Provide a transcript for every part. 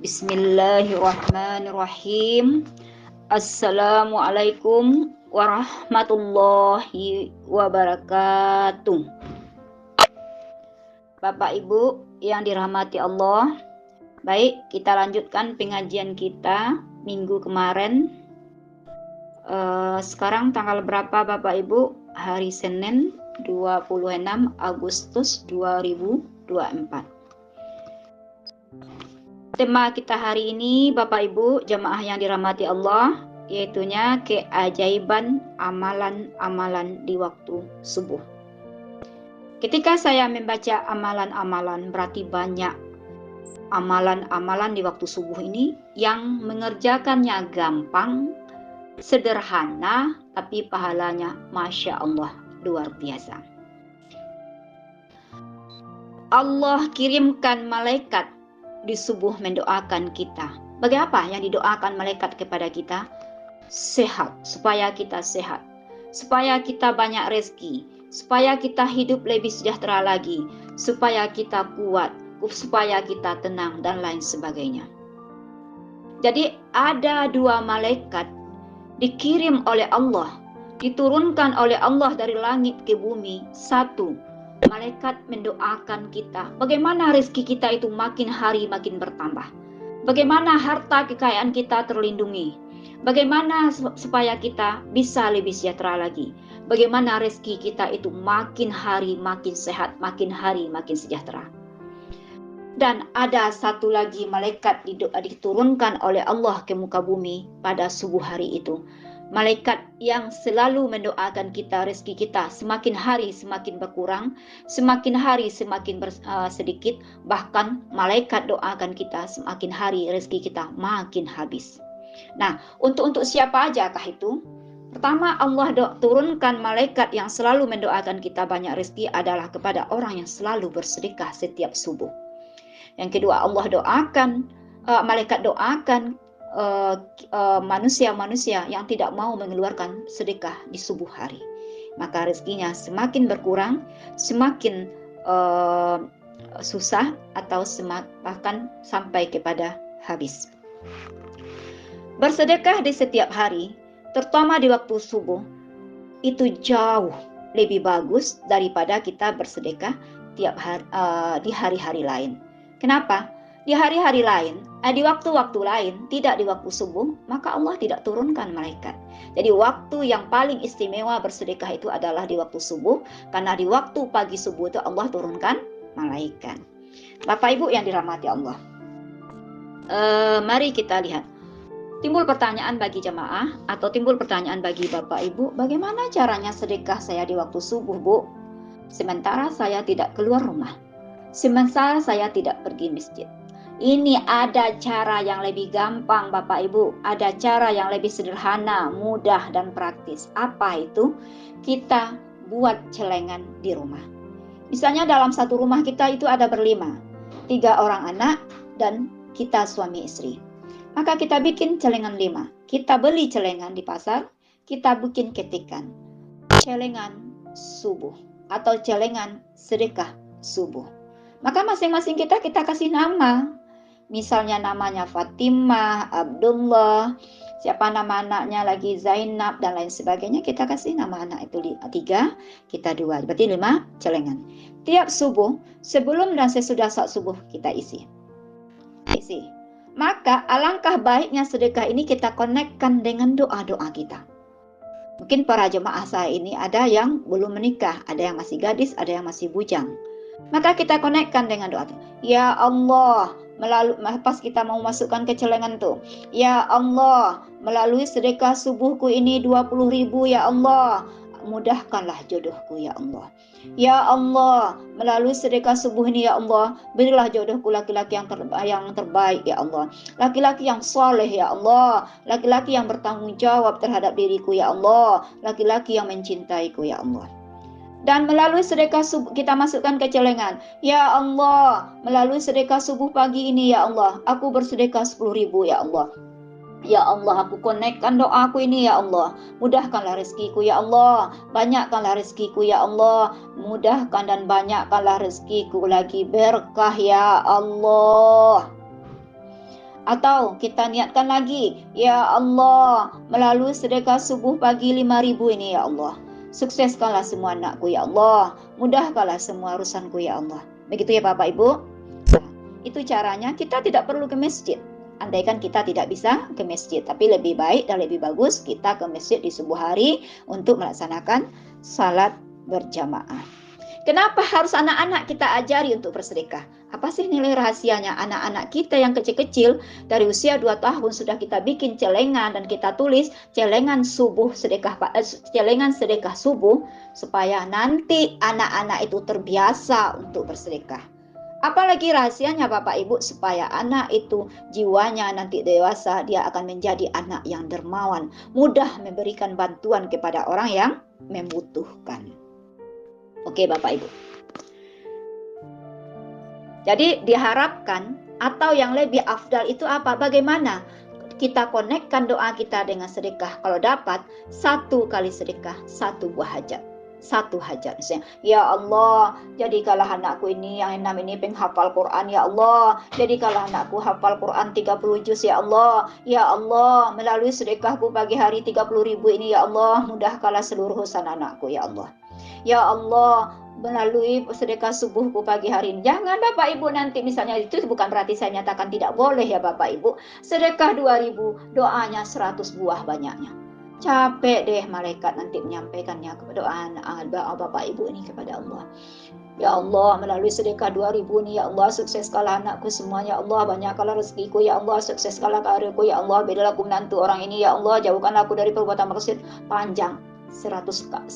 Bismillahirrahmanirrahim. Assalamualaikum warahmatullahi wabarakatuh. Bapak Ibu yang dirahmati Allah, baik, kita lanjutkan pengajian kita minggu kemarin. Sekarang tanggal berapa Bapak Ibu? Hari Senin 26 Agustus 2024. Tema kita hari ini Bapak Ibu jamaah yang dirahmati Allah, yaitunya keajaiban amalan-amalan di waktu subuh. Ketika saya membaca amalan-amalan, berarti banyak amalan-amalan di waktu subuh ini yang mengerjakannya gampang, sederhana, tapi pahalanya Masya Allah luar biasa. Allah kirimkan malaikat di subuh mendoakan kita. Bagaimana yang didoakan malaikat kepada kita? Sehat, supaya kita sehat, supaya kita banyak rezeki, supaya kita hidup lebih sejahtera lagi, supaya kita kuat, supaya kita tenang, dan lain sebagainya. Jadi ada dua malaikat dikirim oleh Allah, diturunkan oleh Allah dari langit ke bumi. Satu, malaikat mendoakan kita. Bagaimana rezeki kita itu makin hari makin bertambah. Bagaimana harta kekayaan kita terlindungi. Bagaimana supaya kita bisa lebih sejahtera lagi. Bagaimana rezeki kita itu makin hari makin sehat, makin hari makin sejahtera. Dan ada satu lagi malaikat diturunkan oleh Allah ke muka bumi pada subuh hari itu. Malaikat yang selalu mendoakan kita, rezeki kita semakin hari semakin berkurang, semakin hari semakin sedikit, bahkan malaikat doakan kita semakin hari rezeki kita makin habis. Nah, untuk siapa aja kah itu? Pertama, Allah turunkan malaikat yang selalu mendoakan kita banyak rezeki adalah kepada orang yang selalu bersedekah setiap subuh. Yang kedua, malaikat doakan manusia-manusia yang tidak mau mengeluarkan sedekah di subuh hari, maka rezekinya semakin berkurang, semakin susah, atau bahkan sampai kepada habis. Bersedekah di setiap hari, terutama di waktu subuh, itu jauh lebih bagus daripada kita bersedekah tiap hari, di hari-hari lain. Kenapa? Di hari-hari lain, di waktu-waktu lain, tidak di waktu subuh, maka Allah tidak turunkan malaikat. Jadi waktu yang paling istimewa bersedekah itu adalah di waktu subuh, karena di waktu pagi subuh itu Allah turunkan malaikat. Bapak Ibu yang dirahmati Allah, mari kita lihat. Timbul pertanyaan bagi jamaah atau timbul pertanyaan bagi Bapak Ibu, bagaimana caranya sedekah saya di waktu subuh, Bu? Sementara saya tidak keluar rumah, sementara saya tidak pergi masjid. Ini ada cara yang lebih gampang Bapak Ibu, ada cara yang lebih sederhana, mudah dan praktis. Apa itu? Kita buat celengan di rumah. Misalnya dalam satu rumah kita itu ada berlima, 3 orang anak dan kita suami istri. Maka kita bikin celengan 5. Kita beli celengan di pasar, kita bikin ketikan. Celengan subuh atau celengan sedekah subuh. Maka masing-masing kita kasih nama. Misalnya namanya Fatimah, Abdullah, siapa nama anaknya lagi Zainab dan lain sebagainya, kita kasih nama anak itu 3, kita 2, berarti 5 celengan. Tiap subuh, sebelum dan sesudah saat subuh kita isi. Maka alangkah baiknya sedekah ini kita konekkan dengan doa-doa kita. Mungkin para jemaah saya ini ada yang belum menikah, ada yang masih gadis, ada yang masih bujang. Maka kita konekkan dengan doa. Ya Allah, pas kita mau masukkan ke celengan tuh, ya Allah, melalui sedekah subuhku ini 20.000, ya Allah, mudahkanlah jodohku, ya Allah. Ya Allah, melalui sedekah subuh ini, ya Allah, berilah jodohku laki-laki yang terbaik, ya Allah. Laki-laki yang soleh, ya Allah. Laki-laki yang bertanggung jawab terhadap diriku, ya Allah. Laki-laki yang mencintaiku, ya Allah. Dan melalui sedekah subuh kita masukkan ke celengan. Ya Allah, melalui sedekah subuh pagi ini, ya Allah, aku bersedekah 10.000, ya Allah. Ya Allah, aku konekkan doaku ini, ya Allah. Mudahkanlah rezekiku, ya Allah. Banyakkanlah rezekiku, ya Allah. Mudahkan dan banyakkanlah rezekiku lagi, berkah, ya Allah. Atau kita niatkan lagi, ya Allah, melalui sedekah subuh pagi 5.000 ini ya Allah, sukseskanlah semua anakku ya Allah, mudahkanlah semua urusanku ya Allah. Begitu ya Bapak Ibu. Itu caranya. Kita tidak perlu ke masjid. Andaikan kita tidak bisa ke masjid, tapi lebih baik dan lebih bagus kita ke masjid di subuh hari untuk melaksanakan salat berjamaah. Kenapa harus anak-anak kita ajari untuk bersedekah? Apa sih nilai rahasianya? Anak-anak kita yang kecil-kecil dari usia 2 tahun sudah kita bikin celengan dan kita tulis celengan sedekah subuh, supaya nanti anak-anak itu terbiasa untuk bersedekah. Apalagi rahasianya Bapak Ibu, supaya anak itu jiwanya nanti dewasa dia akan menjadi anak yang dermawan, mudah memberikan bantuan kepada orang yang membutuhkan. Oke Bapak Ibu. Jadi diharapkan atau yang lebih afdal itu apa? Bagaimana kita konekkan doa kita dengan sedekah? Kalau dapat 1 kali sedekah 1 buah hajat. 1 hajat misalnya, ya Allah, jadikanlah anakku ini yang 6 ini penghafal Quran ya Allah, jadikanlah anakku hafal Quran 30 juz ya Allah, ya Allah, melalui sedekahku pagi hari 30.000 ini ya Allah, mudahkanlah seluruh urusan anakku ya Allah. Ya Allah, melalui sedekah subuhku pagi hari ini. Jangan Bapak Ibu nanti misalnya, itu bukan berarti saya nyatakan tidak boleh ya Bapak Ibu. Sedekah 2.000, doanya 100 buah banyaknya. Capek deh malaikat nanti menyampaikannya kepada doa Bapak Ibu ini kepada Allah. Ya Allah, melalui sedekah 2.000 ini ya Allah, sukseskanlah anakku semuanya ya Allah, banyakkanlah rezekiku ya Allah, sukseskanlah karirku ya Allah, bedalah aku menantu orang ini ya Allah, jauhkanlah aku dari perbuatan maksiat. Panjang 100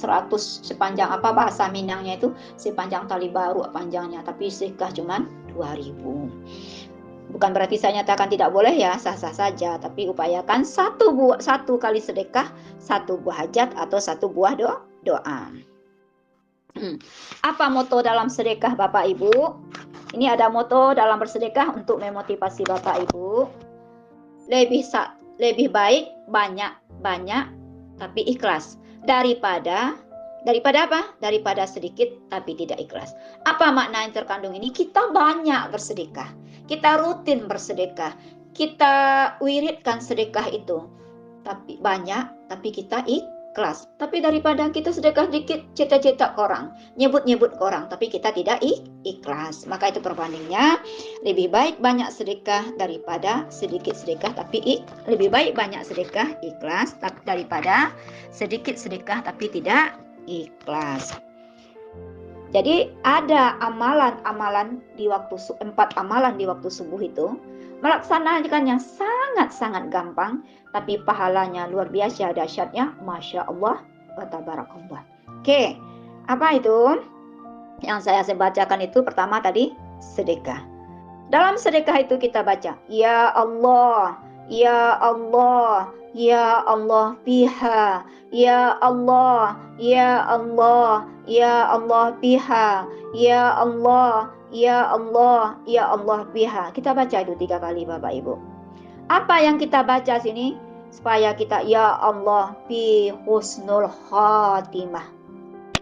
sepanjang apa bahasa Minangnya itu, sepanjang tali baru panjangnya, tapi sedekah cuman 2.000. Bukan berarti saya nyatakan tidak boleh ya, sah-sah saja, tapi upayakan 1 kali sedekah 1 buah hajat atau 1 buah doa. Apa moto dalam sedekah Bapak Ibu? Ini ada moto dalam bersedekah untuk memotivasi Bapak Ibu. Lebih baik banyak tapi ikhlas daripada apa? Daripada sedikit tapi tidak ikhlas. Apa makna yang terkandung ini? Kita banyak bersedekah, kita rutin bersedekah, kita wiridkan sedekah itu, tapi banyak tapi kita ikhlas. Tapi daripada kita sedekah dikit, cetak-cetak ke orang, nyebut-nyebut ke orang, tapi kita tidak ikhlas. Maka itu perbandingnya, lebih baik banyak sedekah daripada sedikit sedekah tapi lebih baik banyak sedekah ikhlas daripada sedikit sedekah tapi tidak ikhlas. Jadi ada amalan-amalan di waktu 4 amalan di waktu subuh itu, melaksanakan yang sangat-sangat gampang, tapi pahalanya luar biasa dahsyatnya, masya Allah wa tabarakallah. Oke, apa itu? Yang saya bacakan itu pertama tadi sedekah. Dalam sedekah itu kita baca, ya Allah, ya Allah, ya Allah biha, ya Allah, ya Allah, ya Allah biha, ya Allah, ya Allah, ya Allah biha. Kita baca itu 3 kali Bapak Ibu. Apa yang kita baca sini? Supaya kita ya Allah bi husnul khatimah.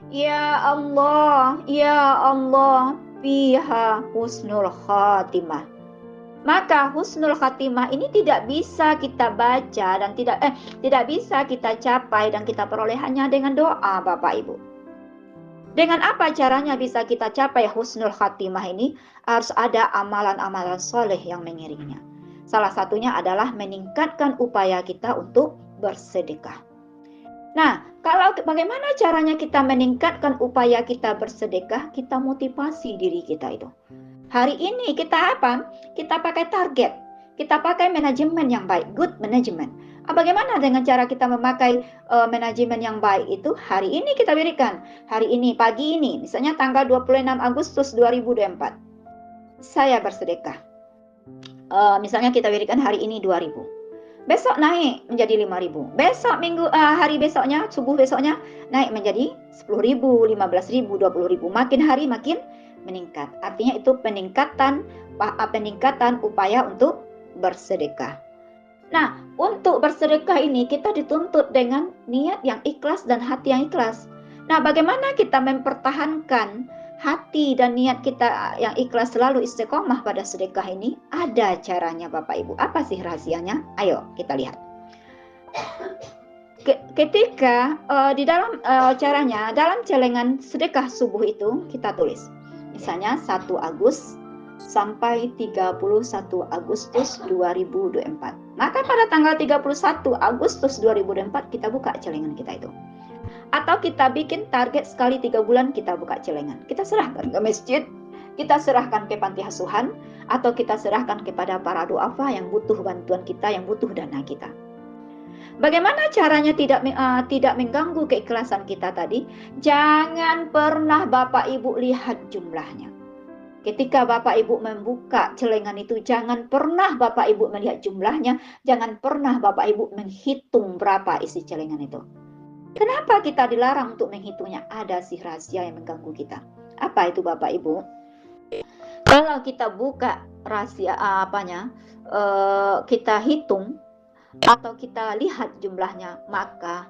Ya Allah, ya Allah biha husnul khatimah. Maka husnul khatimah ini tidak bisa kita baca dan tidak bisa kita capai dan kita peroleh hanya dengan doa Bapak Ibu. Dengan apa caranya bisa kita capai husnul khatimah ini? Harus ada amalan-amalan soleh yang mengiringnya. Salah satunya adalah meningkatkan upaya kita untuk bersedekah. Nah, bagaimana caranya kita meningkatkan upaya kita bersedekah? Kita motivasi diri kita itu. Hari ini kita apa? Kita pakai target. Kita pakai manajemen yang baik, good management. Bagaimana dengan cara kita memakai manajemen yang baik itu? Hari ini kita berikan. Hari ini, pagi ini, misalnya tanggal 26 Agustus 2024. Saya bersedekah. Misalnya kita berikan hari ini 2.000. Besok naik menjadi 5.000. Besok hari besoknya, subuh besoknya naik menjadi 10.000, 15.000, 20.000. Makin hari makin meningkat. Artinya itu peningkatan upaya untuk bersedekah. Nah, untuk bersedekah ini kita dituntut dengan niat yang ikhlas dan hati yang ikhlas. Nah, bagaimana kita mempertahankan hati dan niat kita yang ikhlas selalu istiqomah pada sedekah ini, ada caranya Bapak Ibu. Apa sih rahasianya? Ayo kita lihat. Ketika di dalam caranya, dalam celengan sedekah subuh itu kita tulis. Misalnya 1 Agustus sampai 31 Agustus 2024. Maka pada tanggal 31 Agustus 2024 kita buka celengan kita itu. Atau kita bikin target sekali 3 bulan kita buka celengan. Kita serahkan ke masjid, kita serahkan ke panti asuhan, atau kita serahkan kepada para duafa yang butuh bantuan kita, yang butuh dana kita. Bagaimana caranya tidak mengganggu keikhlasan kita tadi? Jangan pernah Bapak Ibu lihat jumlahnya. Ketika Bapak Ibu membuka celengan itu, jangan pernah Bapak Ibu melihat jumlahnya, jangan pernah Bapak Ibu menghitung berapa isi celengan itu. Kenapa kita dilarang untuk menghitungnya? Ada sih rahasia yang mengganggu kita. Apa itu Bapak Ibu? Kalau kita buka rahasia kita hitung atau kita lihat jumlahnya, maka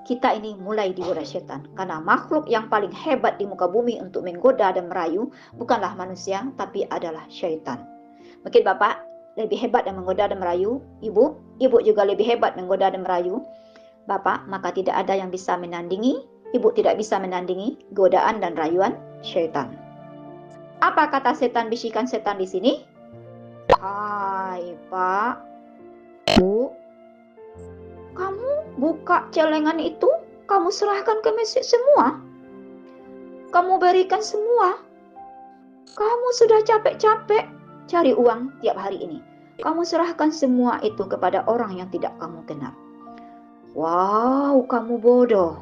kita ini mulai digoda setan. Karena makhluk yang paling hebat di muka bumi untuk menggoda dan merayu bukanlah manusia, tapi adalah syaitan. Mungkin Bapak lebih hebat yang menggoda dan merayu, Ibu juga lebih hebat menggoda dan merayu Bapak, maka tidak ada yang bisa menandingi, Ibu tidak bisa menandingi godaan dan rayuan syaitan. Apa kata setan, bisikan setan di sini? Hai Pak, Bu, kamu buka celengan itu, kamu serahkan ke masjid semua. Kamu berikan semua. Kamu sudah capek-capek cari uang tiap hari ini. Kamu serahkan semua itu kepada orang yang tidak kamu kenal. Wow, kamu bodoh.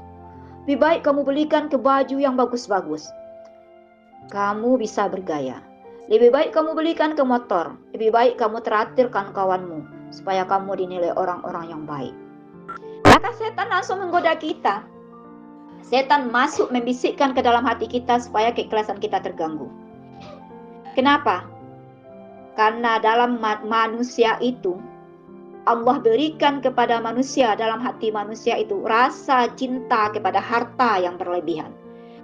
Lebih baik kamu belikan ke baju yang bagus-bagus. Kamu bisa bergaya. Lebih baik kamu belikan ke motor. Lebih baik kamu traktirkan kawanmu, supaya kamu dinilai orang-orang yang baik. Maka setan langsung menggoda kita. Setan masuk membisikkan ke dalam hati kita supaya keikhlasan kita terganggu. Kenapa? Karena dalam manusia itu, Allah berikan kepada manusia, dalam hati manusia itu rasa cinta kepada harta yang berlebihan.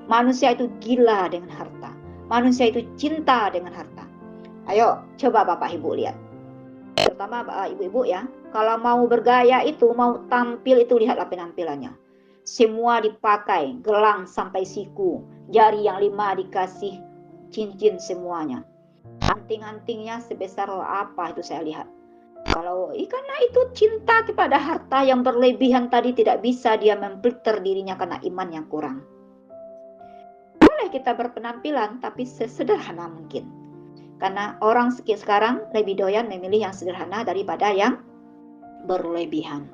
Manusia itu gila dengan harta. Manusia itu cinta dengan harta. Ayo coba Bapak Ibu lihat. Terutama ibu-ibu ya. Kalau mau bergaya itu, mau tampil itu, lihatlah penampilannya. Semua dipakai, gelang sampai siku. Jari yang 5 dikasih cincin semuanya. Anting-antingnya sebesar apa itu saya lihat. Karena itu cinta kepada harta yang berlebihan tadi, tidak bisa dia memfilter dirinya karena iman yang kurang. Boleh kita berpenampilan tapi sesederhana mungkin. Karena orang sekarang lebih doyan memilih yang sederhana daripada yang berlebihan.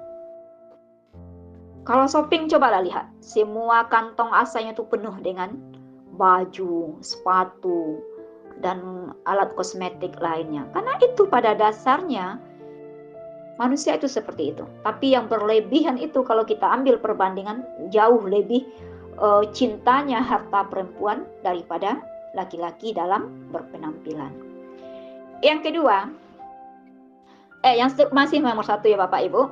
Kalau shopping cobalah lihat, semua kantong asanya itu penuh dengan baju, sepatu, dan alat kosmetik lainnya. Karena itu pada dasarnya manusia itu seperti itu. Tapi yang berlebihan itu kalau kita ambil perbandingan, jauh lebih cintanya harta perempuan daripada laki-laki dalam berpenampilan. Yang kedua, yang masih nomor 1 ya Bapak Ibu,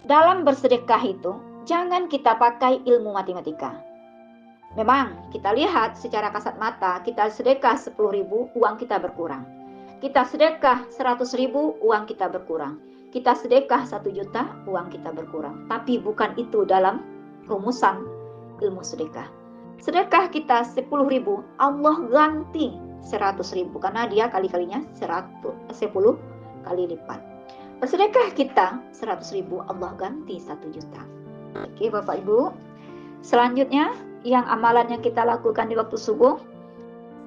dalam bersedekah itu jangan kita pakai ilmu matematika. Memang kita lihat secara kasat mata, kita sedekah 10.000, uang kita berkurang. Kita sedekah 100.000, uang kita berkurang. Kita sedekah 1 juta, uang kita berkurang. Tapi bukan itu dalam rumusan ilmu sedekah. Sedekah kita 10.000, Allah ganti 100.000 karena dia kali-kalinya 10 kali lipat. Bersedekah kita 100.000, Allah ganti 1 juta. Oke Bapak Ibu. Selanjutnya, yang amalan yang kita lakukan di waktu subuh.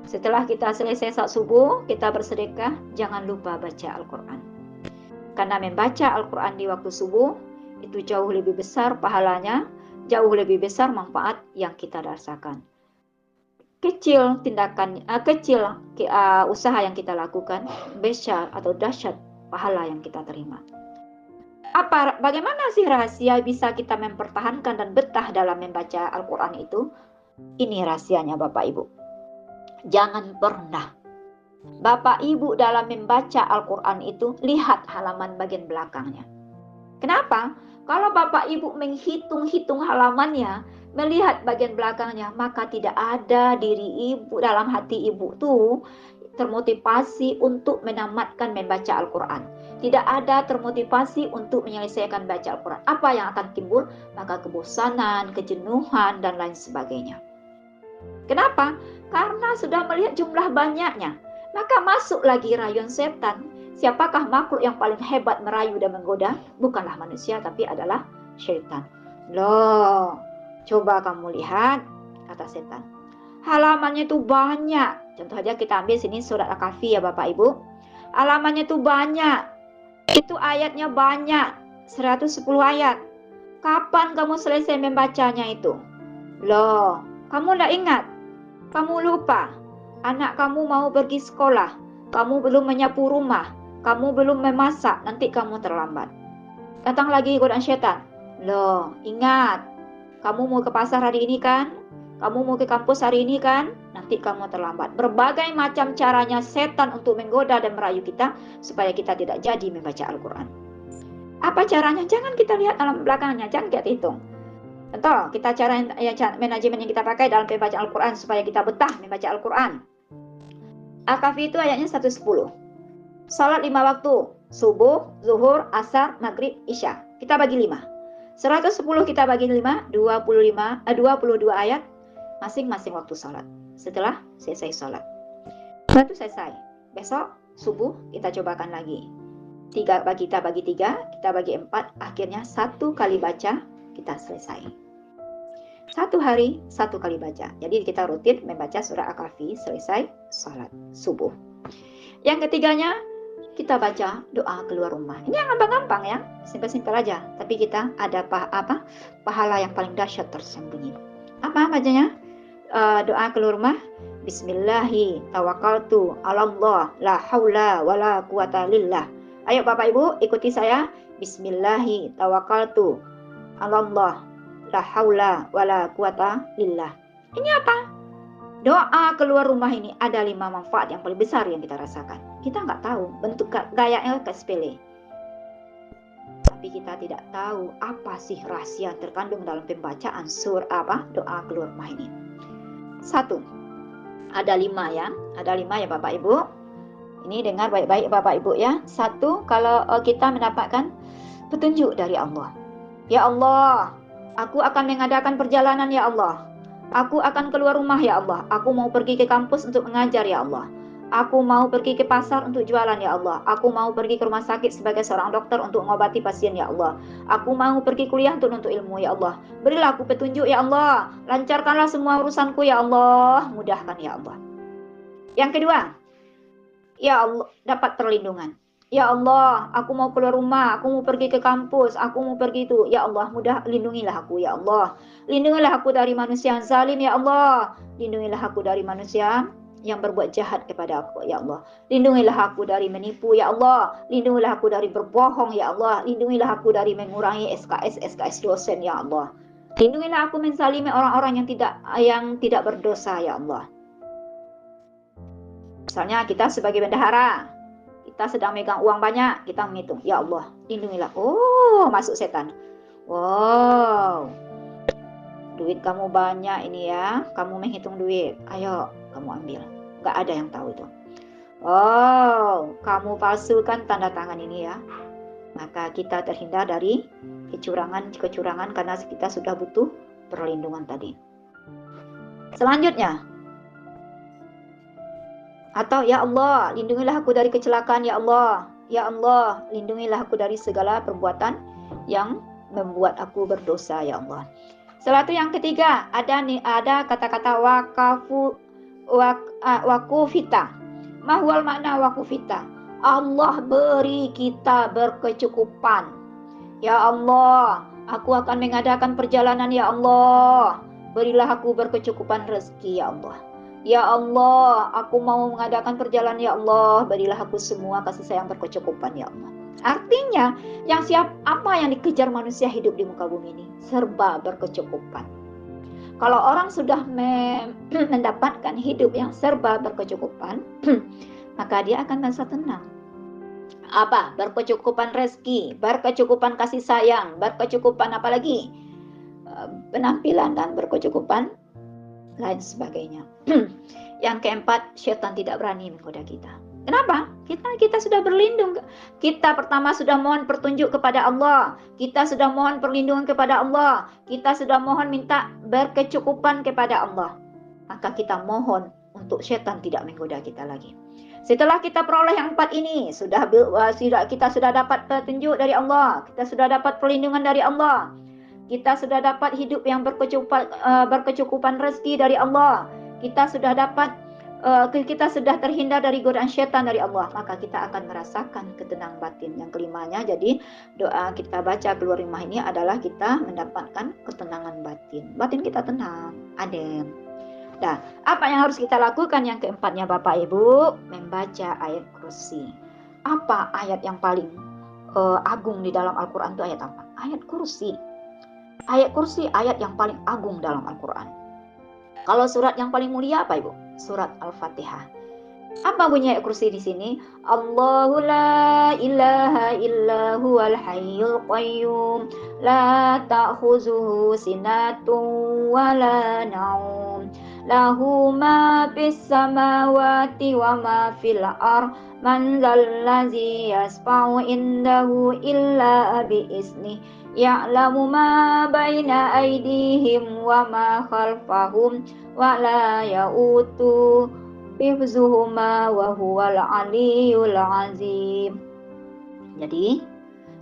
Setelah kita selesai saat subuh, kita bersedekah, jangan lupa baca Al-Quran. Karena membaca Al-Quran di waktu subuh, itu jauh lebih besar pahalanya, jauh lebih besar manfaat yang kita rasakan. Kecil usaha yang kita lakukan, besar atau dahsyat pahala yang kita terima. Bagaimana sih rahasia bisa kita mempertahankan dan betah dalam membaca Al-Quran itu? Ini rahasianya Bapak Ibu. Jangan pernah Bapak Ibu dalam membaca Al-Quran itu lihat halaman bagian belakangnya. Kenapa? Kalau Bapak Ibu menghitung-hitung halamannya, melihat bagian belakangnya, maka tidak ada diri ibu dalam hati ibu tuh termotivasi untuk menamatkan membaca Al-Quran. Tidak ada termotivasi untuk menyelesaikan baca Al-Quran. Apa yang akan timbul? Maka kebosanan, kejenuhan, dan lain sebagainya. Kenapa? Karena sudah melihat jumlah banyaknya. Maka masuk lagi rayuan setan. Siapakah makhluk yang paling hebat merayu dan menggoda? Bukanlah manusia, tapi adalah syaitan. Loh, coba kamu lihat, kata setan. Halamannya itu banyak. Contoh aja kita ambil sini surat Al-Kahfi ya Bapak Ibu. Halamannya itu banyak. Itu ayatnya banyak. 110 ayat. Kapan kamu selesai membacanya itu? Loh, kamu tidak ingat? Kamu lupa? Anak kamu mau pergi sekolah. Kamu belum menyapu rumah. Kamu belum memasak. Nanti kamu terlambat. Datang lagi godaan syaitan. Loh, ingat. Kamu mau ke pasar hari ini kan? Kamu mau ke kampus hari ini kan? Nanti kamu terlambat. Berbagai macam caranya setan untuk menggoda dan merayu kita supaya kita tidak jadi membaca Al-Quran. Apa caranya? Jangan kita lihat dalam belakangnya, jangan kita hitung. Contoh, kita cara manajemen yang kita pakai dalam membaca Al-Quran supaya kita betah membaca Al-Quran. Al-Kahfi itu ayatnya 110. Salat 5 waktu, subuh, zuhur, asar, maghrib, isya. Kita bagi 5. 110 kita bagi 5, 22 ayat. Masing-masing waktu salat. Setelah selesai salat. Satu selesai. Besok subuh kita cobakan lagi. Kita bagi 3, kita bagi 4. Akhirnya 1 kali baca kita selesai. 1 hari 1 kali baca. Jadi kita rutin membaca surah Al-Kahfi selesai salat subuh. Yang ketiganya kita baca doa keluar rumah. Ini yang gampang-gampang ya, simpel-simpel aja. Tapi kita ada pahala yang paling dahsyat tersembunyi. Apa bacanya? Doa keluar rumah. Bismillahi tawakkaltu 'alallah la haula wala quwata lillah. Ayo Bapak Ibu ikuti saya. Bismillahi tawakkaltu 'alallah la haula wala quwata lillah. Ini apa? Doa keluar rumah ini ada 5 manfaat yang paling besar yang kita rasakan. Kita nggak tahu, bentuk gayanya kayak sepele. Tapi kita tidak tahu apa sih rahasia terkandung dalam pembacaan doa keluar rumah ini. 1. Ada 5 ya. Ada 5 ya Bapak Ibu. Ini dengar baik-baik Bapak Ibu ya. 1, kalau kita mendapatkan petunjuk dari Allah. Ya Allah, aku akan mengadakan perjalanan ya Allah. Aku akan keluar rumah ya Allah. Aku mau pergi ke kampus untuk mengajar ya Allah. Aku mau pergi ke pasar untuk jualan ya Allah. Aku mau pergi ke rumah sakit sebagai seorang dokter untuk mengobati pasien ya Allah. Aku mau pergi kuliah untuk menuntut ilmu ya Allah. Berilah aku petunjuk ya Allah. Lancarkanlah semua urusanku ya Allah. Mudahkan ya Allah. Yang kedua, ya Allah, dapat perlindungan. Ya Allah, aku mau keluar rumah, aku mau pergi ke kampus, aku mau pergi itu. Ya Allah, lindungilah aku ya Allah. Lindungilah aku dari manusia yang zalim ya Allah. Lindungilah aku dari manusia yang berbuat jahat kepada aku ya Allah. Lindungilah aku dari menipu ya Allah. Lindungilah aku dari berbohong ya Allah. Lindungilah aku dari mengurangi SKS dosen ya Allah. Lindungilah aku menzalimi orang-orang yang tidak berdosa ya Allah. Misalnya kita sebagai bendahara, kita sedang megang uang banyak, kita menghitung, ya Allah, lindungilah. Oh, masuk setan. Wow, duit kamu banyak ini ya, kamu menghitung duit. Ayo, kamu ambil. Gak ada yang tahu itu. Oh, kamu palsukan tanda tangan ini ya. Maka kita terhindar dari kecurangan karena kita sudah butuh perlindungan tadi. Selanjutnya, atau ya Allah, lindungilah aku dari kecelakaan ya Allah. Ya Allah, lindungilah aku dari segala perbuatan yang membuat aku berdosa ya Allah. Setelah itu yang ketiga, ada kata-kata wakufita. Mahwal makna wakufita. Allah beri kita berkecukupan. Ya Allah, aku akan mengadakan perjalanan ya Allah. Berilah aku berkecukupan rezeki ya Allah. Ya Allah, aku mau mengadakan perjalanan ya Allah. Berilah aku semua kasih sayang berkecukupan ya Allah. Artinya, apa yang dikejar manusia hidup di muka bumi ini serba berkecukupan. Kalau orang sudah mendapatkan hidup yang serba berkecukupan, maka dia akan merasa tenang. Apa? Berkecukupan rezeki, berkecukupan kasih sayang, berkecukupan apa lagi? Penampilan dan berkecukupan lain sebagainya. Yang keempat, setan tidak berani menggoda kita. Kenapa? Kita sudah berlindung. Kita pertama sudah mohon petunjuk kepada Allah. Kita sudah mohon perlindungan kepada Allah. Kita sudah mohon minta berkecukupan kepada Allah. Maka kita mohon untuk setan tidak menggoda kita lagi. Setelah kita peroleh yang empat ini, kita sudah dapat petunjuk dari Allah, kita sudah dapat perlindungan dari Allah, kita sudah dapat hidup yang berkecukupan rezeki dari Allah, kita sudah terhindar dari godaan syaitan dari Allah, maka kita akan merasakan ketenangan batin. Yang kelimanya, jadi doa kita baca keluar rumah ini adalah kita mendapatkan ketenangan batin. Batin kita tenang, adem. Nah, apa yang harus kita lakukan yang keempatnya Bapak Ibu? Membaca ayat kursi. Apa ayat yang paling agung di dalam Al-Quran itu ayat apa? Ayat kursi. Ayat kursi ayat yang paling agung dalam Al-Quran. Kalau surat yang paling mulia apa Ibu? Surat Al-Fatihah. Apa bunyi ayat kursi di sini? Allahu la ilaha illa huwal hayyul qayyum la ta'khuzuhu sinatun wa la naum lahu ma fis samawati wa ma fil ardh man zallazi yasfa'u indahu illa bi izni ya'lamu ma baina aydihim wa ma khalfahum wa la ya'utu hifzuhuma wa huwal aliyyul azim. Jadi,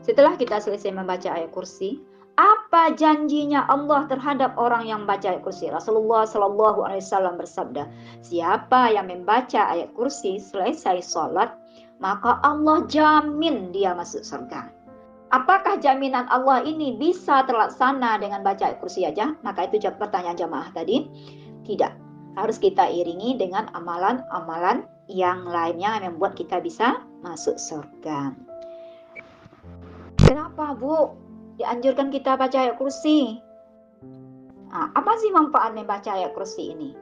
setelah kita selesai membaca ayat kursi, apa janjinya Allah terhadap orang yang membaca ayat kursi? Rasulullah Shallallahu Alaihi Wasallam bersabda, siapa yang membaca ayat kursi selesai sholat, maka Allah jamin dia masuk surga. Apakah jaminan Allah ini bisa terlaksana dengan baca ayat kursi aja? Maka itu pertanyaan jamaah tadi. Tidak. Harus kita iringi dengan amalan-amalan yang lainnya yang membuat kita bisa masuk surga. Kenapa Bu dianjurkan kita baca ayat kursi? Nah, apa sih manfaat membaca ayat kursi ini?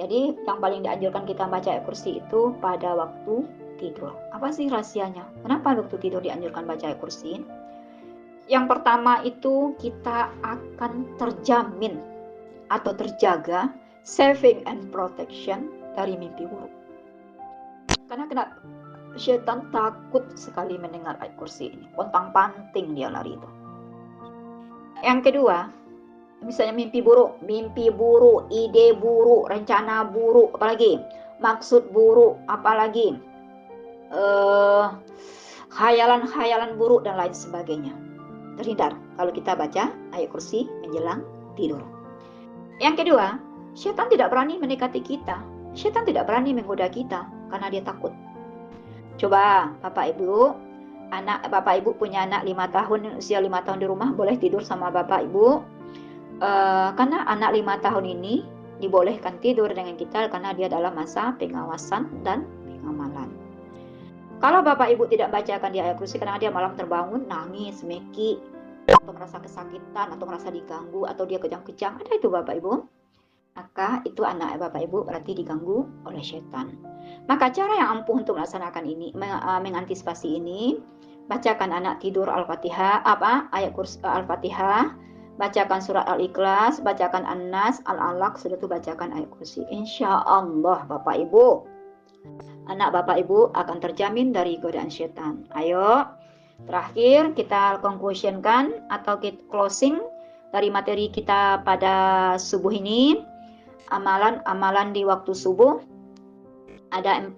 Jadi yang paling dianjurkan kita baca ayat kursi itu pada waktu tidur. Apa sih rahasianya? Kenapa waktu tidur dianjurkan baca ayat kursi? Yang pertama itu kita akan terjamin atau terjaga saving and protection dari mimpi buruk. Karena syaitan takut sekali mendengar ayat kursi ini. Pontang-panting dia lari itu. Yang kedua, misalnya mimpi buruk, ide buruk, rencana buruk, apalagi maksud buruk, apalagi khayalan-khayalan buruk dan lain sebagainya. Terhindar kalau kita baca ayat kursi menjelang tidur. Yang kedua, syaitan tidak berani mendekati kita. Syaitan tidak berani menggoda kita karena dia takut. Coba Bapak Ibu, Bapak Ibu punya anak 5 tahun, usia 5 tahun di rumah, boleh tidur sama Bapak Ibu. Karena anak 5 tahun ini dibolehkan tidur dengan kita karena dia dalam masa pengawasan dan pengamalan. Kalau Bapak Ibu tidak bacakan dia ayat kursi karena dia malam terbangun, nangis, meki, atau merasa kesakitan, atau merasa diganggu, atau dia kejang-kejang, ada itu Bapak Ibu. Maka itu anak Bapak Ibu berarti diganggu oleh setan. Maka cara yang ampuh untuk melaksanakan ini, mengantisipasi ini, bacakan anak tidur Al-Fatihah, ayat kursi Al-Fatihah, bacakan surat Al-Ikhlas, bacakan An-Nas, Al-Alaq, sudah itu bacakan ayat kursi. Insya Allah Bapak Ibu, anak Bapak Ibu akan terjamin dari godaan setan. Ayo, terakhir kita conclusionkan atau kita closing dari materi kita pada subuh ini. Amalan-amalan di waktu subuh ada 4.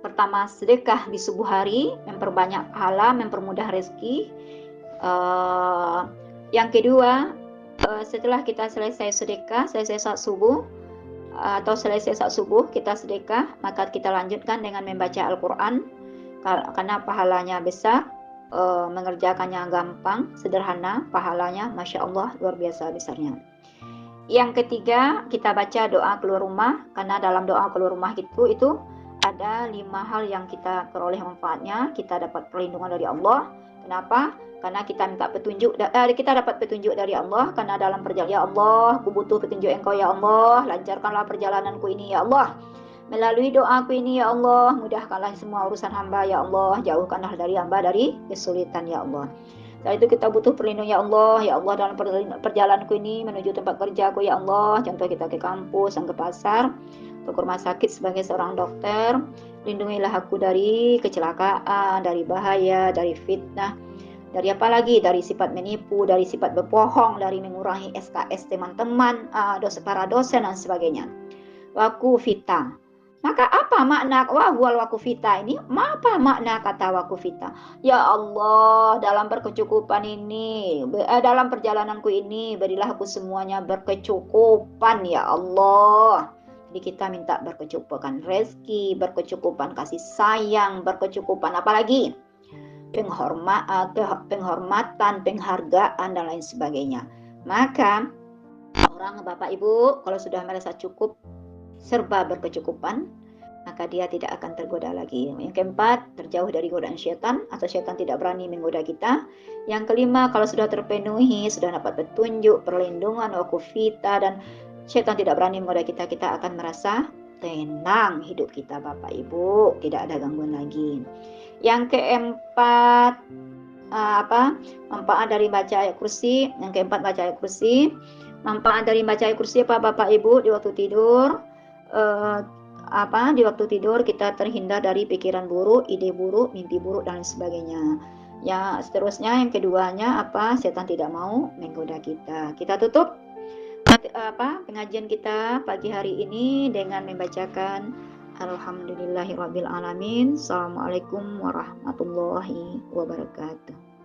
Pertama, sedekah di subuh hari, memperbanyak pahala, mempermudah rezeki. Yang kedua, setelah kita selesai sedekah, selesai saat subuh atau selesai saat subuh kita sedekah, maka kita lanjutkan dengan membaca Al-Quran karena pahalanya besar, mengerjakannya gampang, sederhana, pahalanya Masya Allah luar biasa besarnya. Yang ketiga, kita baca doa keluar rumah, karena dalam doa keluar rumah itu ada 5 hal yang kita peroleh manfaatnya. Kita dapat perlindungan dari Allah. Kenapa? Karena kita minta petunjuk, kita dapat petunjuk dari Allah. Karena dalam perjalanan, ya Allah, aku butuh petunjuk Engkau ya Allah, lancarkanlah perjalananku ini ya Allah. Melalui doaku ini ya Allah, mudahkanlah semua urusan hamba ya Allah, jauhkanlah dari hamba dari kesulitan ya Allah. Setelah itu kita butuh perlindungan ya Allah dalam perjalananku ini menuju tempat kerjaku ya Allah. Contoh kita ke kampus, ke pasar, ke rumah sakit sebagai seorang dokter. Lindungilah aku dari kecelakaan, dari bahaya, dari fitnah, dari apa lagi, dari sifat menipu, dari sifat berbohong, dari mengurangi SKS teman-teman, para dosen dan sebagainya. Wakufita. Maka apa makna wahwal wakufita ini? Apa makna kata wakufita? Ya Allah, dalam berkecukupan ini, dalam perjalananku ini, berilah aku semuanya berkecukupan ya Allah. Jadi kita minta berkecukupan rezeki, berkecukupan kasih sayang, berkecukupan apalagi penghormatan, penghargaan dan lain sebagainya. Maka orang Bapak Ibu kalau sudah merasa cukup serba berkecukupan, maka dia tidak akan tergoda lagi. Yang keempat, terjauh dari godaan syaitan atau syaitan tidak berani menggoda kita. Yang kelima, kalau sudah terpenuhi, sudah dapat petunjuk, perlindungan, wakufita, dan syaitan tidak berani menggoda kita, kita akan merasa tenang hidup kita Bapak Ibu, tidak ada gangguan lagi. Yang keempat, manfaat dari baca ayat kursi. Yang keempat, baca ayat kursi. Manfaat dari baca ayat kursi apa Bapak Ibu di waktu tidur? Di waktu tidur kita terhindar dari pikiran buruk, ide buruk, mimpi buruk dan sebagainya. Ya, seterusnya yang keduanya setan tidak mau menggoda kita. Kita tutup pengajian kita pagi hari ini dengan membacakan Alhamdulillahirabbil alamin. Assalamualaikum warahmatullahi wabarakatuh.